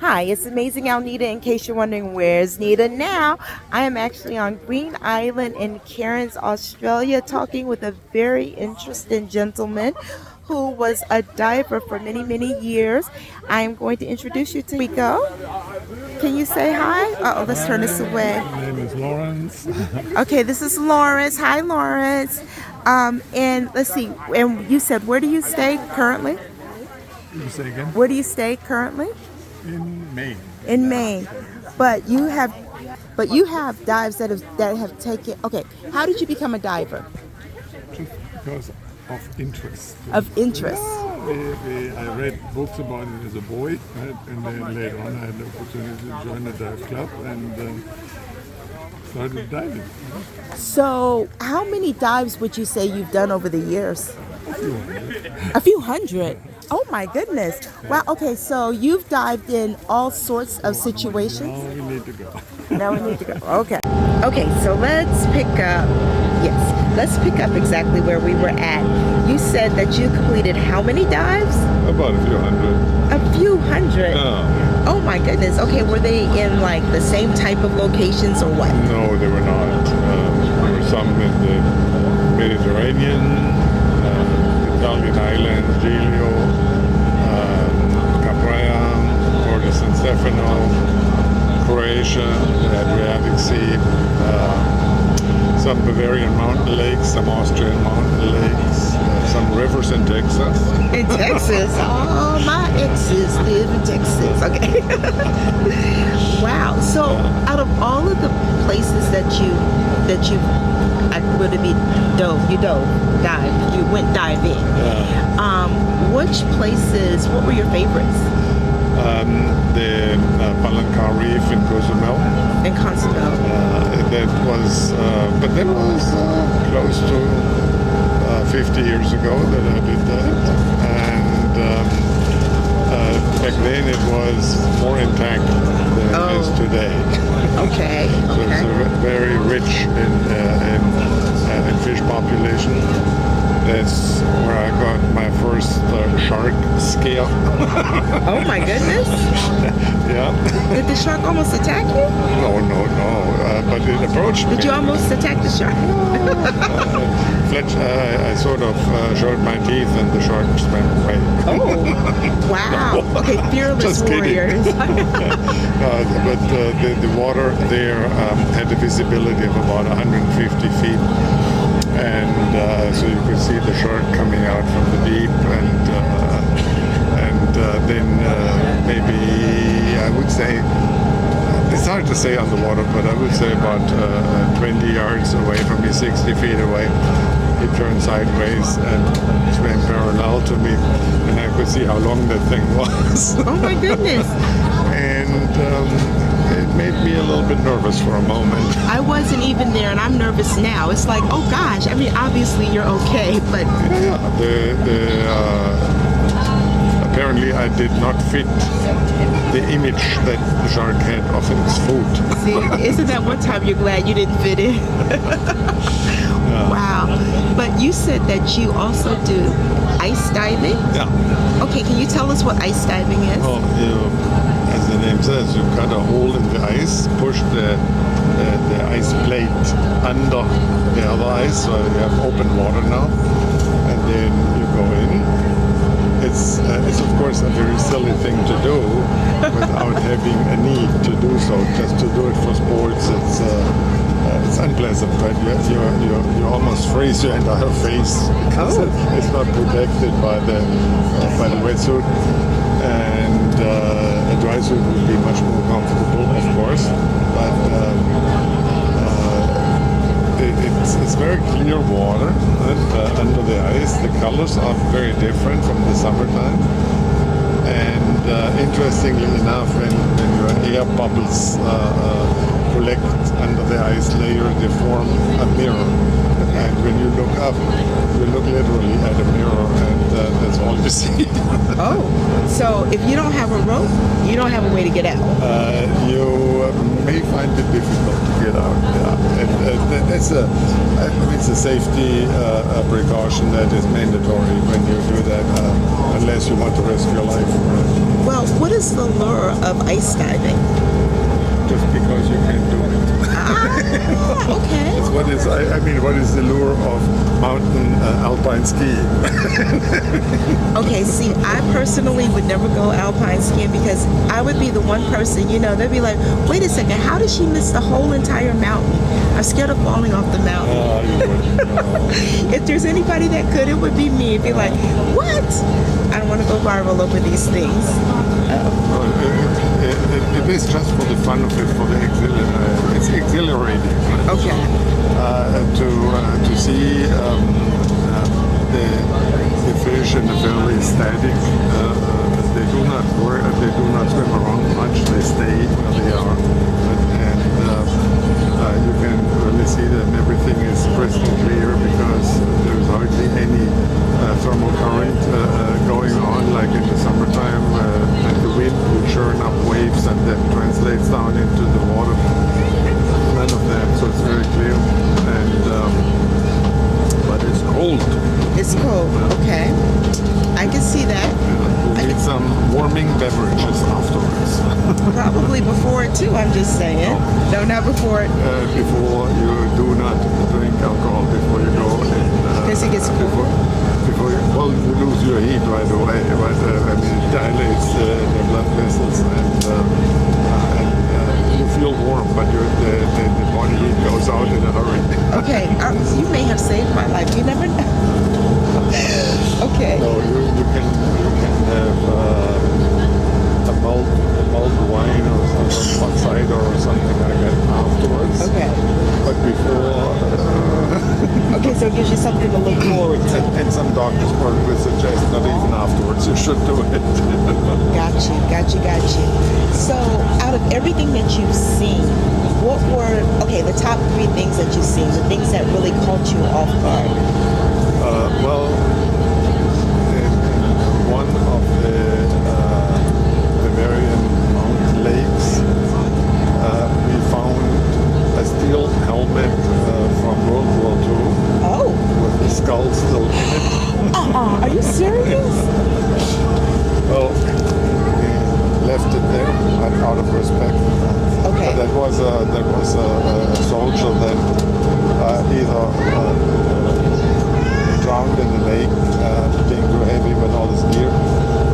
Hi, it's Amazing Alnita. In case you're wondering where's Nita now, I am actually on Green Island in Cairns, Australia, talking with a very interesting gentleman who was a diver for many, many years. I am going to introduce you to Rico. Can you say hi? Oh, let's turn this away. My name is Lawrence. Okay, this is Lawrence. Hi, Lawrence. And let's see. And you said, where do you stay currently? You say again? Where do you stay currently? In Maine. In Maine. But you have dives that have taken. Okay, how did you become a diver? Just because of interest. Of interest. I read books about it as a boy, and then later on I had the opportunity to join the dive club and started diving. So, how many dives would you say you've done over the years? A few hundred. A few hundred. Oh my goodness. Wow. Okay, so you've dived in all sorts of situations. Now we need to go. Now we need to go. Okay. Okay, so let's pick up. Yes, let's pick up exactly where we were at. You said that you completed how many dives? About a few hundred. A few hundred. No. Oh my goodness. Okay, were they in like the same type of locations or what? No, they were not. There were some in the Mediterranean, Italian islands, Giglio, Capraia, Porto San Stefano, Croatia, the Adriatic Sea, some Bavarian mountain lakes, some Austrian mountain lakes, some rivers in Texas. In Texas? Oh, my exes live in Texas. Okay. Wow. So, out of all of the places that you would it be dived, you went diving. Which places? What were your favorites? The Palancar Reef in Cozumel. In Cozumel. But that was close to 50 years ago that I did that, and back then it was more intact than it is today. Okay. So it's very rich in fish population. That's where I got my first shark scale. Oh my goodness! Yeah. Did the shark almost attack you? No. But it approached me. Did you almost attack the shark? I sort of showed my teeth and the shark swam away. Oh, wow. Okay, fearless Just warriors. But the water there had a visibility of about 150 feet. And so you could see the shark coming out from the deep, and then maybe I would say, it's hard to say underwater, but I would say about 20 yards away from me, 60 feet away, he turned sideways and swam parallel to me, and I could see how long that thing was. Oh my goodness. And it made me a little bit nervous for a moment. I wasn't even there, and I'm nervous now. It's like, oh gosh. I mean, obviously you're okay, but apparently I did not fit the image that the shark had of its food. see, isn't that one time you're glad you didn't fit in? Wow. But you said that you also do ice diving. Yeah. Okay, can you tell us what ice diving is? Well, as the name says, you cut a hole in the ice, push the ice plate under the other ice, so you have open water now, and then you go in. It's of course a very silly thing to do without having a need to do so. Just to do it for sports, it's unpleasant, right? You almost freeze your entire face because it's not protected by the wetsuit, and a dry suit would be much more comfortable, of course, but it's very clear water under the ice. The colors are very different from the summertime, and interestingly enough, when your air bubbles collect under the ice layer, they form a mirror, and when you look up, you look literally at a mirror, and that's all you see. Oh, so if you don't have a rope, you don't have a way to get out. You may find it difficult to get out. Yeah, and it's a safety precaution that is mandatory when you do that, unless you want to risk your life. Well, what is the lure of ice diving? Just because you can do it. Okay. It's what is I mean, what is the lure of mountain alpine skiing? Okay, see, I personally would never go alpine skiing because I would be the one person, they'd be like, wait a second, how did she miss the whole entire mountain? I'm scared of falling off the mountain. You wouldn't. If there's anybody that could, it would be me. It'd be like, what? I don't want to go viral over these things. It is just for the fun of it, for the it's exhilarating. Okay. To see the fish in the valley static. They do not work. They do not swim around much. They stay where they are, and you can really see them. Everything is crystal clear because there's hardly any thermal current going on like in the summertime, and the wind will churn up waves and then translates down into the water. None of that, so it's very clear. And but it's cold. It's cold. Okay. I can see that. You need some warming beverages afterwards. Probably before it too, I'm just saying. No, not before it. Before you do not drink alcohol before you go. Because it gets cold. Well, you lose your heat right away. Right? I mean, it dilates the blood vessels and you feel warm, but the body heat goes out in a hurry. Okay, you may have saved my life. You never know. Okay. So you can have a mulled wine or some cider or something like that afterwards. Okay. But before. Okay, so it gives you something to look forward to. And some doctors would suggest not even afterwards. You should do it. Got you. So, out of everything that you've seen, what were the top 3 things that you've seen? The things that really caught you off guard? Well, in one of the Bavarian mountain lakes, we found a steel helmet from World War II. Oh. With the skull still in it. Are you serious? Well, we left it there out of respect. Okay. But that was a soldier that either drowned in the lake, being too heavy with all his gear,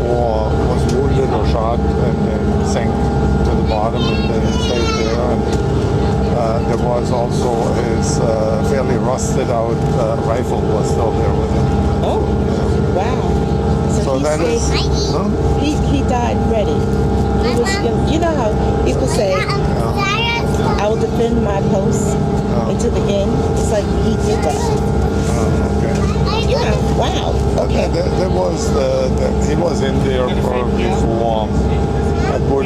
or was wounded or shot and then sank to the bottom and then stayed there. And there was also his fairly rusted out rifle was still there with him. Oh, wow. So that is, he died ready. He was, you know how people say, I will defend my post until the end. It's like he did that. Okay. Yeah. Wow. Okay. There was he was in there probably for a good.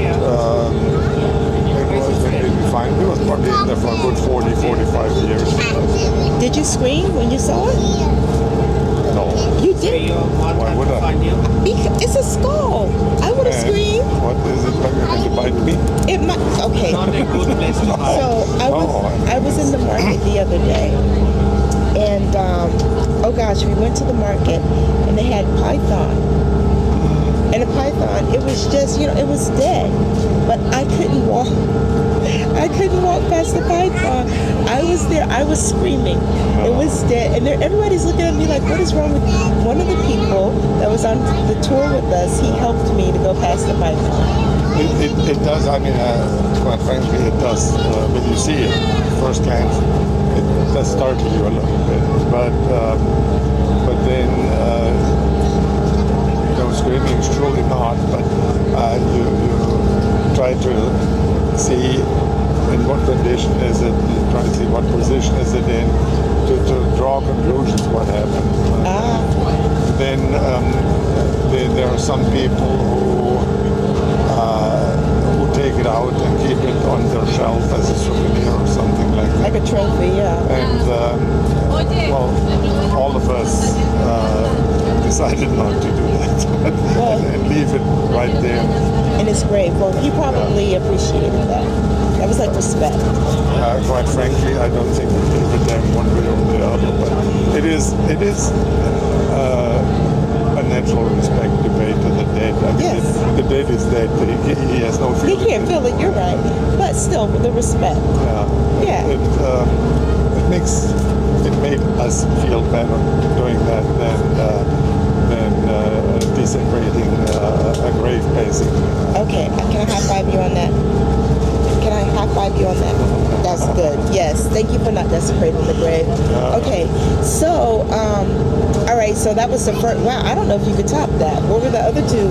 He was probably in there for a good 40, 45 years. Did you scream when you saw it? No. You did? Why would I? It's a skull. I would have screamed. What is it? Going to bite me? It might. Okay. So I was in the market the other day, and oh gosh, we went to the market and they had python. And a python, it was just, it was dead. But I couldn't walk. I couldn't walk past the python. I was there. I was screaming. It was dead. And everybody's looking at me like, what is wrong with you? One of the people that was on the tour with us, he helped me to go past the python. It does. I mean, quite frankly, it does. When you see it first glance, it does startle you a little bit. But then. Screaming is truly not, but you try to see in what condition is it, you try to see what position is it in, to draw conclusions what happened. Then there are some people who take it out and keep it on their shelf as a souvenir or something like that. Like a trophy, yeah. And well, all of us decided not to do that and leave it right there. And it's great. Well, he probably appreciated that. That was like respect. Quite frankly, I don't think we leave it there one way or the other. But it is a natural respect debate to the dead. I mean, Yes. the dead is dead. He has no He feeling. can't feel it. You're right, but still, with the respect. Yeah. It makes it made us feel better doing that than desecrating a grave, basically. Okay. Can I high five you on that? Can I high five you on that? That's good. Yes. Thank you for not desecrating the grave. Okay. So, all right. So that was the first. Wow. I don't know if you could top that. What were the other two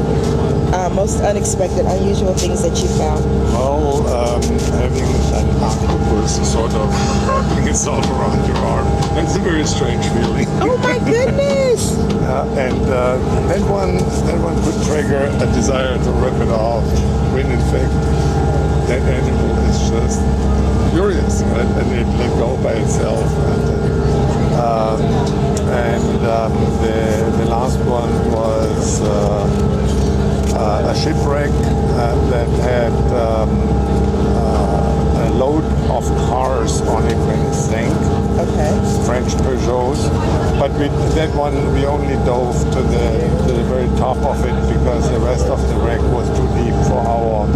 most unexpected, unusual things that you found? Well, having an octopus sort of wrapping itself around your arm, that's a very strange feeling. Oh my goodness! And that one could trigger a desire to rip it off, when in fact that animal is just furious, right? And it let go by itself. The last one was a shipwreck that had a load of cars on it when it sank. Okay. French Peugeots, but that one we only dove to the very top of it because the rest of the wreck was too deep for our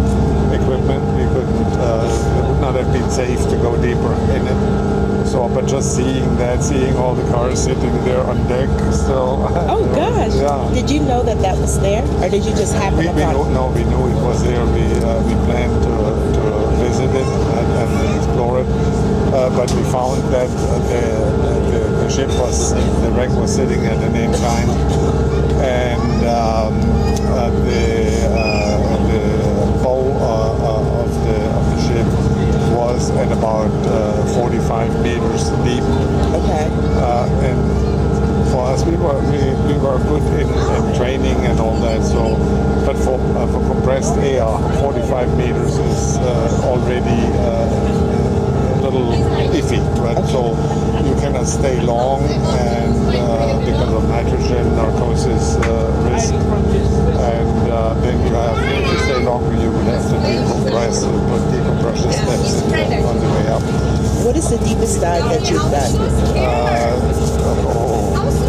equipment. We couldn't. It would not have been safe to go deeper in it. So, but just seeing all the cars sitting there on deck still. Oh gosh! Yeah. Did you know that was there, or did you just happen We upon it? no, we knew it was there. We planned to visit it and explore it. But we found that the ship the wreck was sitting at an incline, and the bow of the ship was at about 45 meters deep. Okay. And for us, we were good in training and all that. So, but for compressed air, 45 meters is already a little iffy, right? So you cannot stay long, and because of nitrogen narcosis risk, and then if you stay longer, you would have to decompress and put decompression steps on the way up. What is the deepest dive that you've done?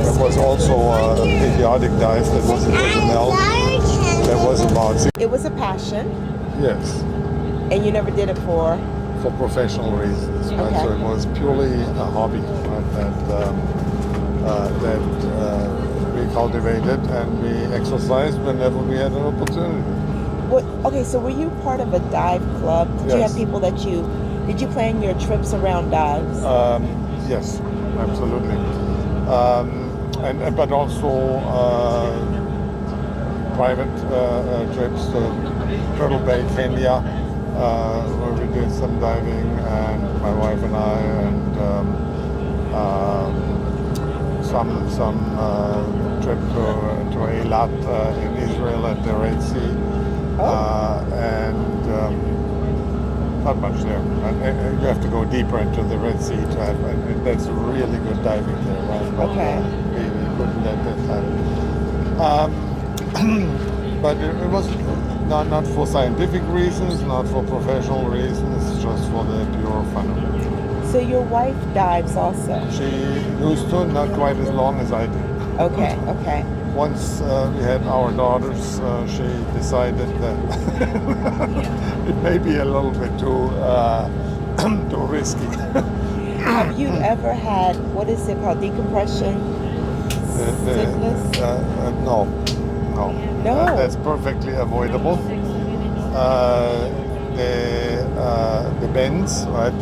There was also a periodic dive that was in Cozumel. That was about It was a passion, yes, and you never did it for. for professional reasons. Right? Okay. So it was purely a hobby, right? That we cultivated and we exercised whenever we had an opportunity. What? Okay, so were you part of a dive club? Did you Yes. have people that you? Did you plan your trips around dives? Yes, absolutely. But also private trips to Turtle Bay, Kenya, where we did some diving, and my wife and I, and some trip to Eilat in Israel at the Red Sea, and not much there. And you have to go deeper into the Red Sea to have, and that's really good diving there, right? But, Okay. we couldn't at that time. But it was not for scientific reasons, not for professional reasons, just for the pure fun of it. So your wife dives also. She used to, not quite as long as I did. Okay. Okay. Once we had our daughters, she decided that it may be a little bit too risky. Have you ever had, what is it called, decompression sickness? No. No. That's perfectly avoidable. The bends, right?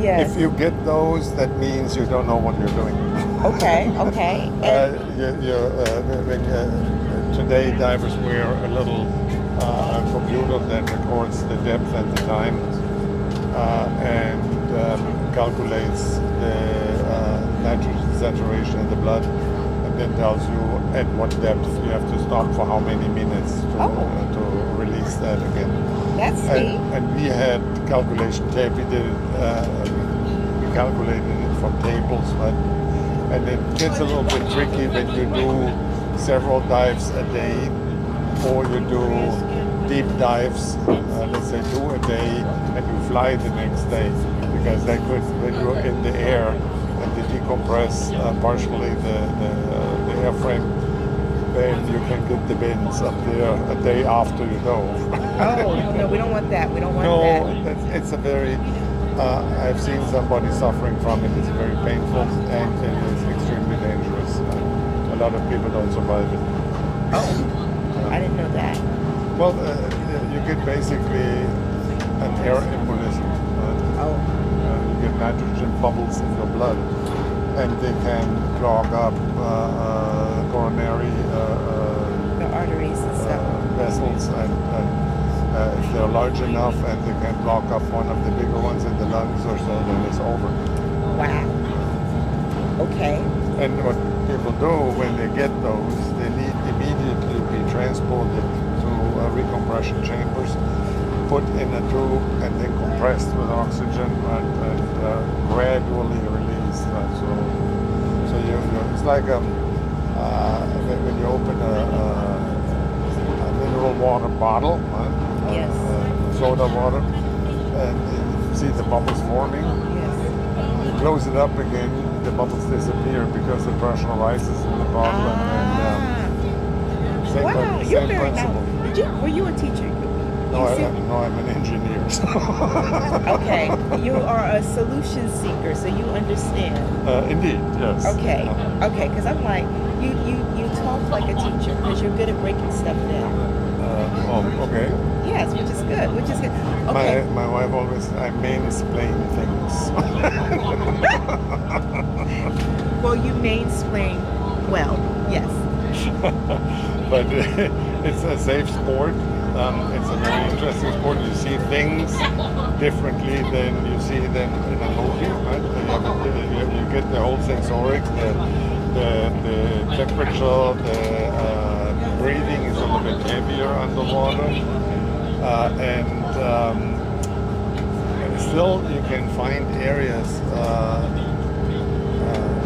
Yes. If you get those, that means you don't know what you're doing. Okay. Okay. And, Today, divers wear a little computer that records the depth and the time, and calculates the nitrogen saturation in the blood, and then tells you at what depth you have to stop for how many minutes to release that again. that's neat. And we had calculation tape. We did it. We calculated it from tables, right? And it gets a little bit tricky when you do several dives a day, or you do deep dives, let's say 2 a day, and you fly the next day, because they could, when you're in the air and they decompress partially the airframe, then you can get the bends up there a day after you dove. Oh, no, we don't want that. We don't want No, that. it's a very. I've seen somebody suffering from it. It's very painful and it is extremely dangerous. A lot of people don't survive it. Oh, I didn't know that. Well, you get basically an air embolism. Oh, You get nitrogen bubbles in your blood, and they can clog up coronary the arteries and stuff. vessels, and if they're large enough, and they can block up one of the bigger ones in the lungs or so, then it's over. Wow. Okay. And what people do when they get those, they need immediately be transported to recompression chambers, put in a tube, and then compressed with oxygen and gradually released. So it's like when you open a mineral water bottle, Yes. soda water, and you see the bubbles forming. Yes. You close it up again, the bubbles disappear because the pressure rises in the bottle. Same, Wow, you're same very principle. now. Were you a teacher? No, I'm an engineer. So. Okay, you are a solution seeker, so you understand. Indeed, yes. Okay, okay, because I'm like, you talk like a teacher because you're good at breaking stuff down. Okay. Yes, which is good. Which is good. Okay. My wife always, I mansplain things. Well, you mansplain well. Yes. But it's a safe sport. It's a very interesting sport. You see things differently than you see them in a movie, right? You get the whole sensoric, the temperature, the breathing is a little bit heavier underwater, and still you can find areas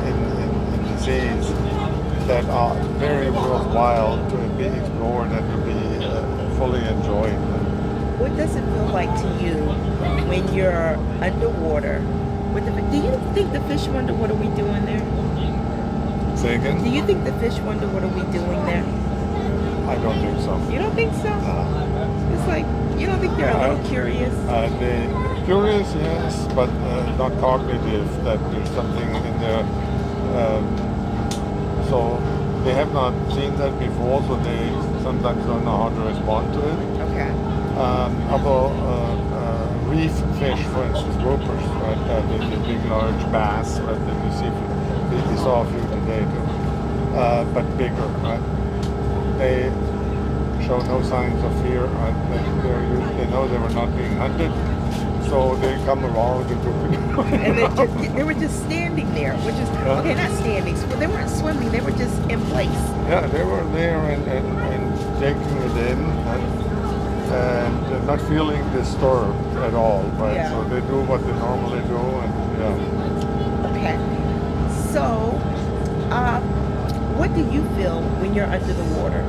in the seas that are very worthwhile to be explored and to be fully enjoyed. What does it feel like to you when you're underwater? Do you think the fish wonder what are we doing there? Say again? Do you think the fish wonder what are we doing there? I don't think so. You don't think so? It's like you don't think they're a little curious. They're curious, yes, but not cognitive. That there's something in there. So they have not seen that before, so they sometimes don't know how to respond to it. Okay. Other reef fish, for instance, groupers, right? The big, large bass, right? That you see, we saw a few today too, but bigger, right? They show no signs of fear. Right? They know they were not being hunted, so they come around And they were just standing there, which is okay, not standing. Well, they weren't swimming; they were just in place. Yeah, they were there and taking it in and not feeling disturbed at all, right? Yeah. So they do what they normally do, and yeah. Okay. So, what do you feel when you're under the water?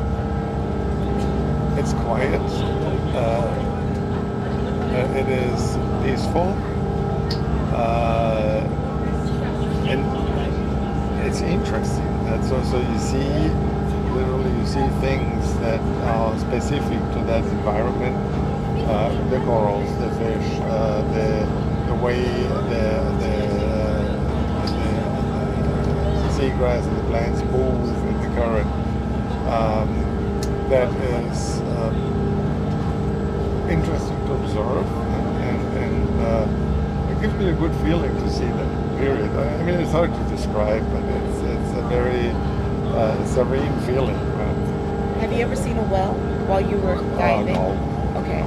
It's quiet. It is peaceful, and it's interesting. And so you see, literally, you see things that are specific to that environment. The corals, the fish, the way the seagrass and the plants move in the current. That is interesting to observe, and it gives me a good feeling to see that. Period. I mean, it's hard to describe, but it's a very serene feeling. Have you ever seen a whale while you were diving? No. Okay.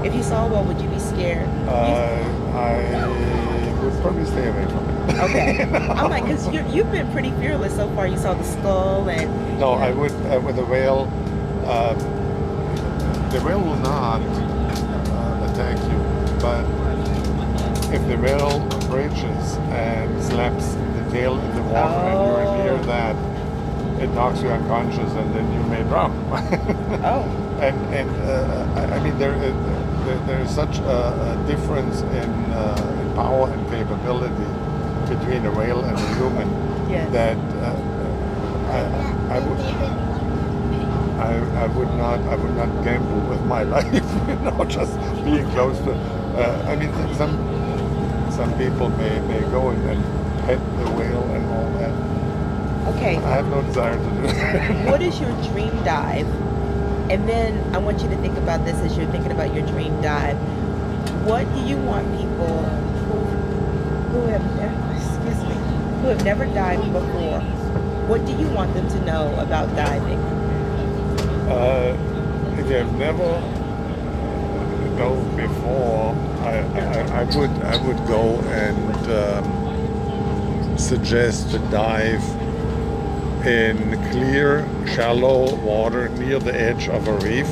If you saw a whale, would you be scared? I would probably stay away from it. Okay. I'm like, because you've been pretty fearless so far. You saw the skull and. No, you know. I would with a whale. The whale will not attack you, but if the whale breaches and slaps the tail in the water and you're near that, it knocks you unconscious and then you may drown. Oh. And I mean there is such a difference in power and capability between a whale and a human Yes. that I would. I would not gamble with my life, just being close to. I mean, some people may go and pet the whale and all that. Okay, I have no desire to do that. what is your dream dive? And then I want you to think about this as you're thinking about your dream dive. What do you want people who have never, excuse me, who have never dived before? What do you want them to know about diving? If you have never dove before, I would go and suggest to dive in clear, shallow water near the edge of a reef,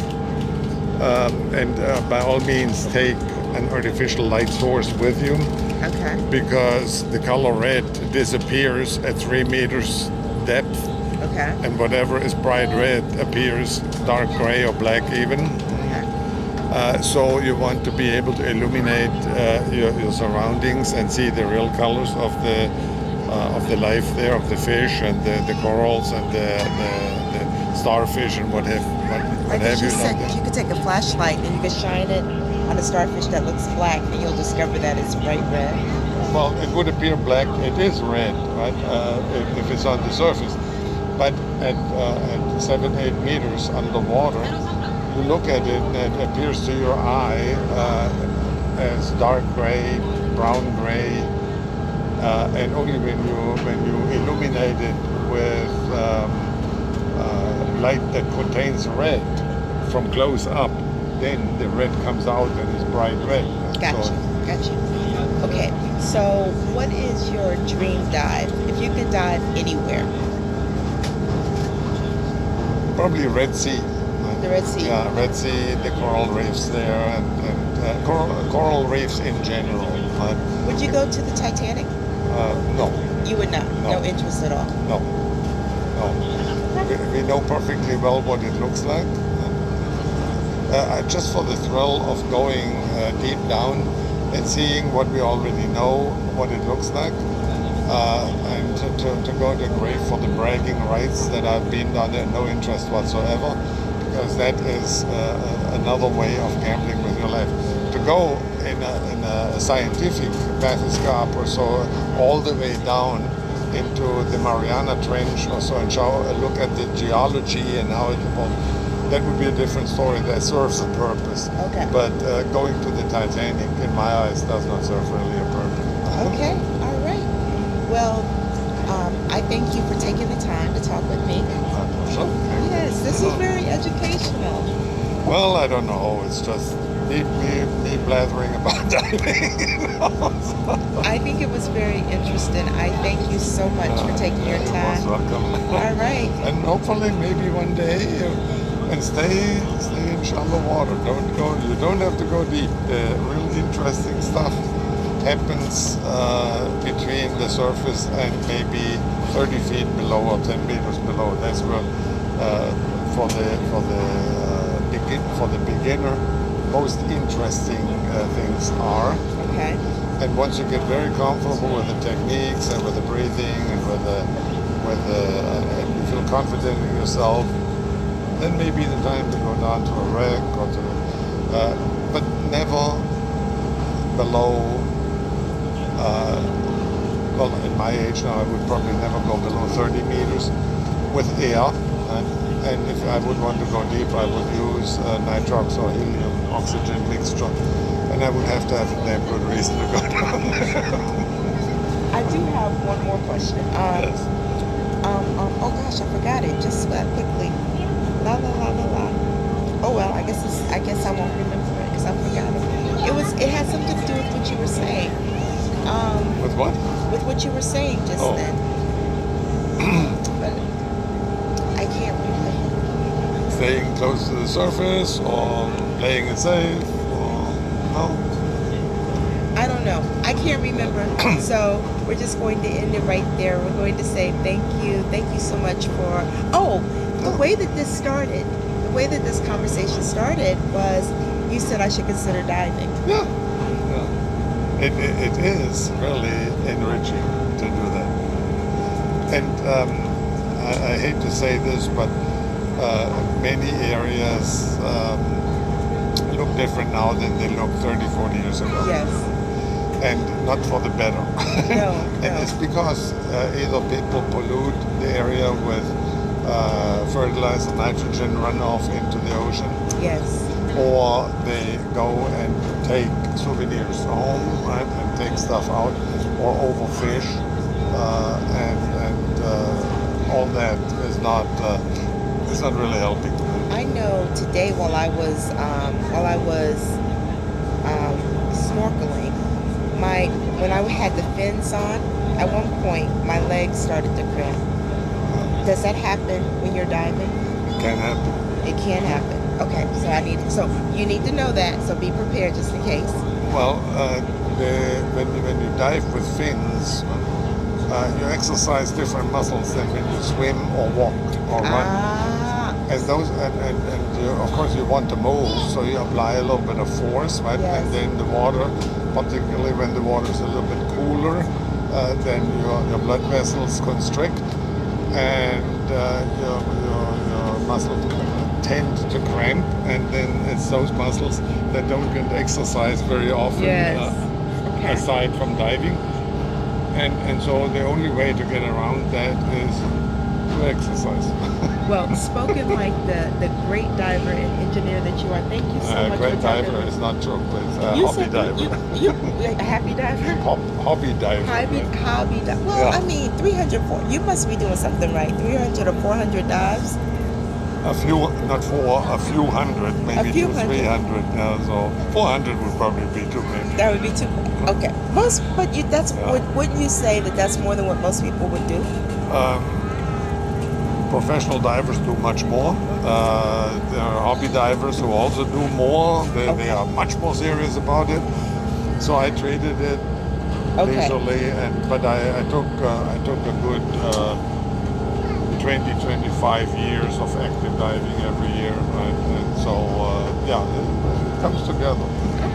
and by all means take an artificial light source with you, Okay. because the color red disappears at 3 meters depth, Okay. and whatever is bright red appears dark gray or black even. Okay. So you want to be able to illuminate your surroundings and see the real colors of the life there, of the fish and the corals and the starfish and what have you. You said you could take a flashlight and you could shine it on a starfish that looks black, and you'll discover that it's bright red. Well, it would appear black. It is red, right? If it's on the surface, but at 7-8 meters underwater, you look at it and it appears to your eye as dark gray, brown gray, and only when you illuminate it with light that contains red from close up, then the red comes out and is bright red. Gotcha. Gotcha. Okay. So, what is your dream dive? If you could dive anywhere, Probably Red Sea. the Red Sea. Yeah, Red Sea, the coral reefs there, and coral reefs in general. Would you go to the Titanic? No, You would not. No. No interest at all. no, no. We know perfectly well what it looks like. Just for the thrill of going deep down and seeing what we already know, what it looks like, and to go to grave for the bragging rights that I've been down there, no interest whatsoever, because that is another way of gambling with your life. To go in a scientific bathyscaphe or so all the way down into the Mariana Trench or so and look at the geology and how it evolved, that would be a different story. That serves a purpose. Okay. But going to the Titanic, in my eyes, does not serve really a purpose. Okay. All right. Well, I thank you for taking the time to talk with me. So, Yes, this was very educational. well, I don't know. It's just me blathering about diving. I think it was very interesting. I thank you so much for taking your You're time. most welcome. All right. And hopefully, maybe one day, and stay in shallow water. Don't go. You don't have to go deep. The real interesting stuff happens between the surface and maybe 30 feet below or 10 meters below. That's where for the beginner, most interesting things are. Okay. And once you get very comfortable with the techniques and with the breathing and and you feel confident in yourself, then maybe the time to go down to a wreck or but never below. Well, at my age now, I would probably never go below 30 meters with air. And if I would want to go deep, I would use nitrox or helium oxygen mixture. And I would have to have a damn good reason to go down there. I do have one more question. Yes. Oh gosh, I forgot it. Just quickly. La la la la la. Oh well, I guess I won't remember it because I forgot it. It had something to do with what you were saying. With what? With what you were saying just Oh. then. But I can't remember. Staying close to the surface or playing it safe or no? I don't know. I can't remember. So we're just going to end it right there. We're going to say thank you. Thank you so much for. Oh, the way that this started, the way that this conversation started was you said I should consider diving. Yeah. It is really enriching to do that. And I hate to say this, but many areas look different now than they looked 30, 40 years ago. Yes. And not for the better. No, And no. it's because either people pollute the area with fertilizer, nitrogen runoff into the ocean, Yes. or they go and take souvenirs home, right, and take stuff out, or overfish, and all that is not really helping. I know today while I was snorkeling, when I had the fins on, at one point my legs started to cramp. Does that happen when you're diving? It can happen. It can happen. Okay, so you need to know that. So be prepared just in case. Well, when you dive with fins, you exercise different muscles than when you swim or walk or run. And those, and you, of course, you want to move, so you apply a little bit of force, right? Yes. And then the water, particularly when the water is a little bit cooler, then your blood vessels constrict, and your muscles tend to cramp, and then it's those muscles that don't get exercised very often, aside from diving. And so the only way to get around that is to exercise. Well, spoken like the great diver and engineer that you are, thank you so much Great for diver is not true, please. Hobby diver. You a happy diver? Hobby diver. Hobby diver. Well, Yeah. I mean, 304. You must be doing something right. 300 or 400 dives. A few, not four, a few hundred, maybe A few 300. Yeah, so 400 would probably be too many. That would be too. Okay. Wouldn't you say that that's more than what most people would do? Professional divers do much more. There are hobby divers who also do more. They are much more serious about it. So I treated it leisurely, but I took a good 20-25 years of active diving every year, right? And so it comes together.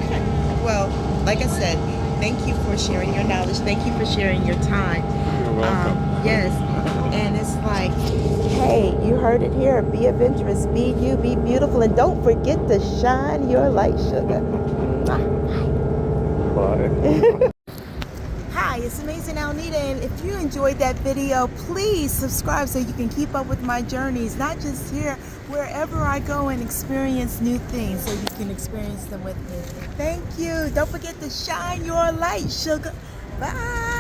Okay. Well, like I said, thank you for sharing your knowledge. Thank you for sharing your time. You're welcome. Yes. And it's like, hey, you heard it here. Be adventurous, be you, be beautiful, and don't forget to shine your light, sugar. Bye. Hi, it's Amazing Alnita, and if you enjoyed that video, please subscribe so you can keep up with my journeys, not just here, wherever I go and experience new things, so you can experience them with me. Thank you. Don't forget to shine your light, sugar. Bye.